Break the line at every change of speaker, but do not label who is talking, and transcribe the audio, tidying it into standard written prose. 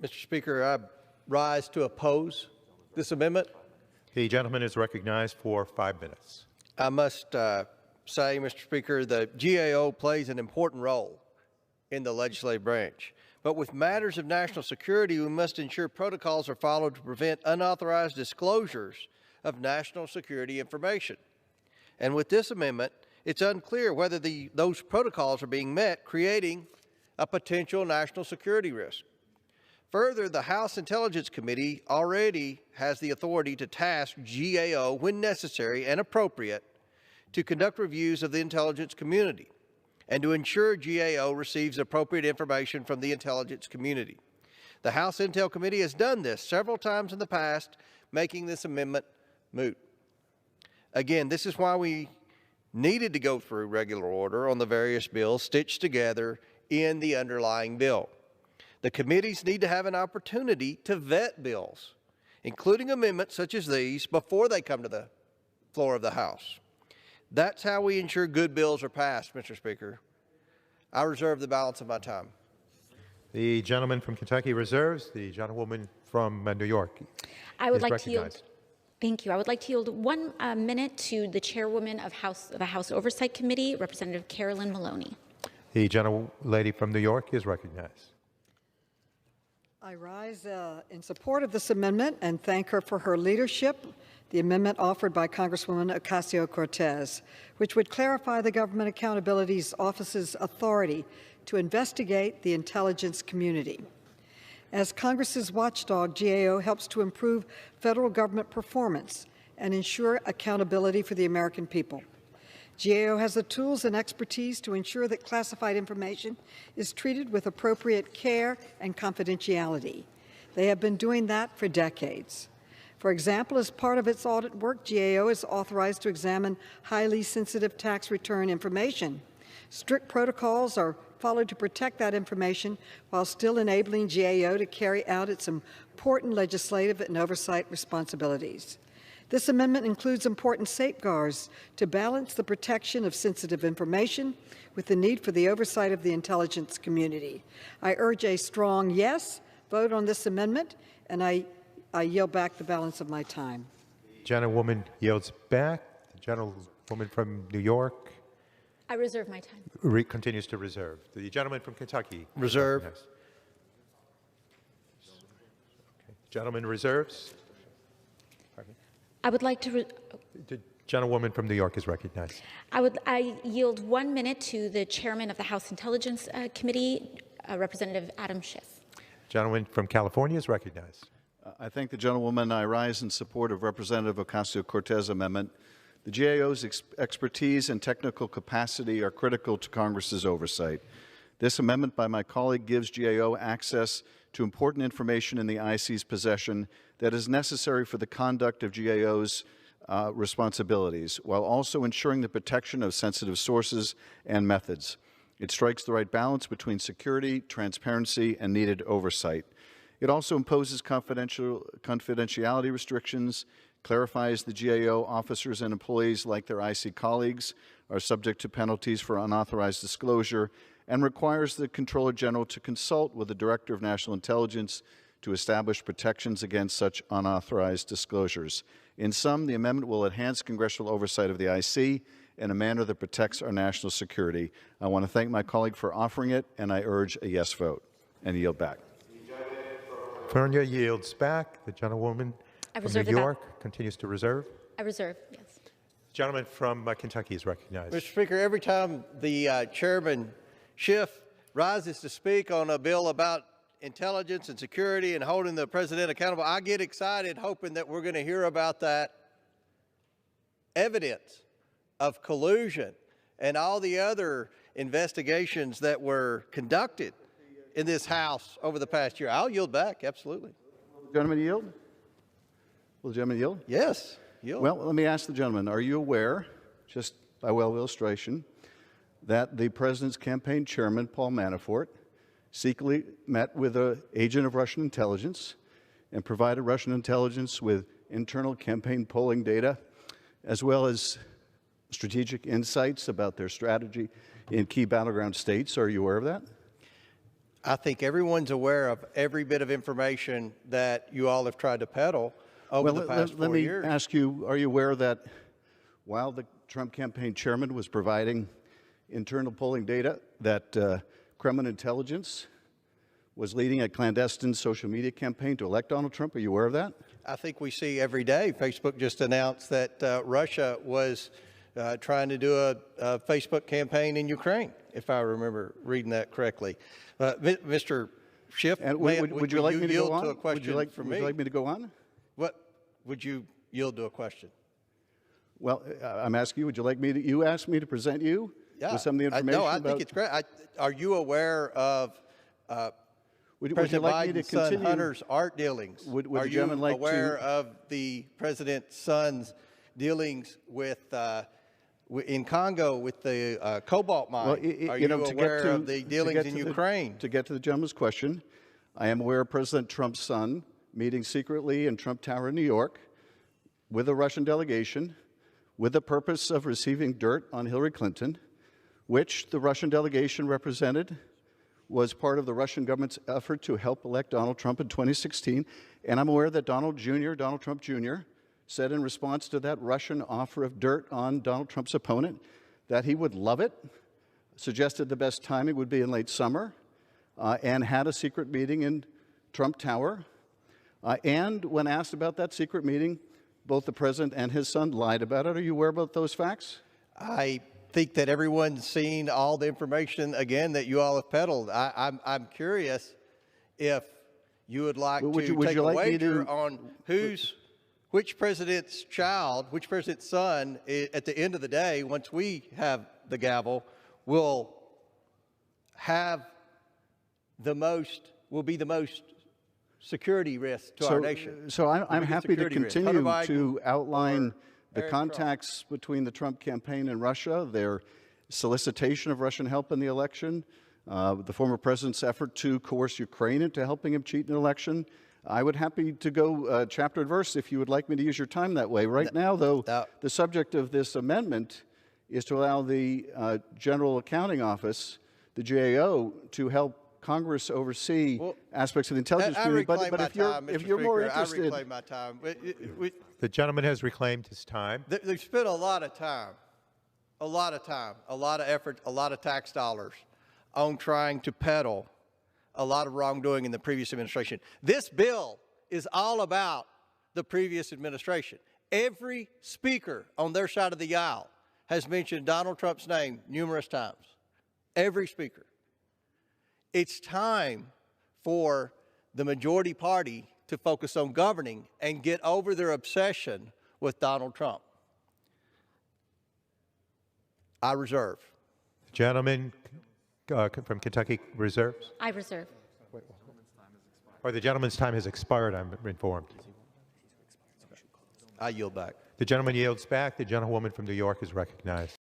Mr. Speaker, I rise to oppose this amendment.
The gentleman is recognized for 5 minutes.
I must say, Mr. Speaker, the GAO plays an important role in the legislative branch. But with matters of national security, we must ensure protocols are followed to prevent unauthorized disclosures of national security information. And with this amendment, it's unclear whether those protocols are being met, creating a potential national security risk. Further, the House Intelligence Committee already has the authority to task GAO, when necessary and appropriate, to conduct reviews of the intelligence community and to ensure GAO receives appropriate information from the intelligence community. The House Intel Committee has done this several times in the past, making this amendment moot. Again, this is why we needed to go through regular order on the various bills stitched together in the underlying bill. The committees need to have an opportunity to vet bills, including amendments such as these, before they come to the floor of the House. That's how we ensure good bills are passed, Mr. Speaker. I reserve the balance of my time.
The gentleman from Kentucky reserves. The gentlewoman from New York
I would
is
like
recognized.
to yield. Thank you. I would like to yield 1 minute to the chairwoman of the House Oversight Committee, Representative Carolyn Maloney.
The gentlelady from New York is recognized.
I rise in support of this amendment and thank her for her leadership. The amendment offered by Congresswoman Ocasio-Cortez, which would clarify the Government Accountability Office's authority to investigate the intelligence community. As Congress's watchdog, GAO helps to improve federal government performance and ensure accountability for the American people. GAO has the tools and expertise to ensure that classified information is treated with appropriate care and confidentiality. They have been doing that for decades. For example, as part of its audit work, GAO is authorized to examine highly sensitive tax return information. Strict protocols are followed to protect that information while still enabling GAO to carry out its important legislative and oversight responsibilities. This amendment includes important safeguards to balance the protection of sensitive information with the need for the oversight of the intelligence community. I urge a strong yes vote on this amendment, and I yield back the balance of my time.
Gentlewoman yields back. The gentlewoman from New York
I reserve my time.
Continues to reserve. The gentleman from Kentucky.
Reserve.
Okay. Gentleman reserves.
I would like to.
The gentlewoman from New York is recognized.
I yield 1 minute to the chairman of the House Intelligence Committee, Representative Adam Schiff.
Gentleman from California is recognized.
I thank the gentlewoman. I rise in support of Representative Ocasio-Cortez amendment. The GAO's expertise and technical capacity are critical to Congress's oversight. This amendment by my colleague gives GAO access to important information in the IC's possession that is necessary for the conduct of GAO's responsibilities, while also ensuring the protection of sensitive sources and methods. It strikes the right balance between security, transparency, and needed oversight. It also imposes confidentiality restrictions, clarifies the GAO officers and employees, like their IC colleagues, are subject to penalties for unauthorized disclosure, and requires the Comptroller General to consult with the Director of National Intelligence to establish protections against such unauthorized disclosures. In sum, the amendment will enhance congressional oversight of the IC in a manner that protects our national security. I want to thank my colleague for offering it, and I urge a yes vote and yield back.
California yields back. The gentlewoman from New York continues to reserve.
I reserve, yes.
Gentleman from Kentucky is recognized.
Mr. Speaker, every time the Chairman Schiff rises to speak on a bill about intelligence and security and holding the president accountable, I get excited hoping that we're going to hear about that evidence of collusion and all the other investigations that were conducted in this House over the past year. I'll yield back, absolutely.
Gentleman yield? Will the gentleman yield?
Yes, yield.
Well, let me ask the gentleman, are you aware, just by way of illustration, that the President's campaign chairman, Paul Manafort, secretly met with an agent of Russian intelligence and provided Russian intelligence with internal campaign polling data, as well as strategic insights about their strategy in key battleground states? Are you aware of that?
I think everyone's aware of every bit of information that you all have tried to peddle over the past 4 years.
Let me ask you, are you aware that while the Trump campaign chairman was providing internal polling data, that Kremlin intelligence was leading a clandestine social media campaign to elect Donald Trump? Are you aware of that?
I think we see every day. Facebook just announced that Russia was trying to do a Facebook campaign in Ukraine, if I remember reading that correctly. Mr. Schiff,
would you like me to go on?
To a question from me?
Would you like me to go on?
What would you yield to a question?
Well, I'm asking you, would you like me to, you asked me to present you with some of the information
I think it's great. Are you aware of President Biden's son Hunter's art dealings? Are you aware of the president's son's dealings with in Congo with the cobalt mine?
Well,
are you aware of the dealings in Ukraine?
To get to the gentleman's question, I am aware of President Trump's son meeting secretly in Trump Tower in New York with a Russian delegation with the purpose of receiving dirt on Hillary Clinton, which the Russian delegation represented was part of the Russian government's effort to help elect Donald Trump in 2016. And I'm aware that Donald Trump Jr., said in response to that Russian offer of dirt on Donald Trump's opponent that he would love it, suggested the best timing would be in late summer, and had a secret meeting in Trump Tower. And when asked about that secret meeting, both the president and his son lied about it. Are you aware about those facts?
I think that everyone's seen all the information, again, that you all have peddled. I'm curious if you would like to take a wager on which president's child, which president's son, at the end of the day, once we have the gavel, will be the most security risk to our nation.
So I'm happy to continue to outline the
Eric
contacts between the Trump campaign and Russia, their solicitation of Russian help in the election, the former president's effort to coerce Ukraine into helping him cheat in an election. I would happy to go chapter and verse if you would like me to use your time that way. Right now, though, the subject of this amendment is to allow the General Accounting Office, the GAO, to help Congress oversee aspects of the intelligence community. But if you're more interested,
I reclaim my time.
The gentleman has reclaimed his time.
They've spent a lot of time, a lot of effort, a lot of tax dollars on trying to peddle a lot of wrongdoing in the previous administration. This bill is all about the previous administration. Every speaker on their side of the aisle has mentioned Donald Trump's name numerous times. Every speaker. It's time for the majority party to focus on governing and get over their obsession with Donald Trump. I reserve.
Gentleman from Kentucky reserves?
I reserve.
Or the gentleman's time has expired, I'm informed.
I yield back.
The gentleman yields back. The gentlewoman from New York is recognized.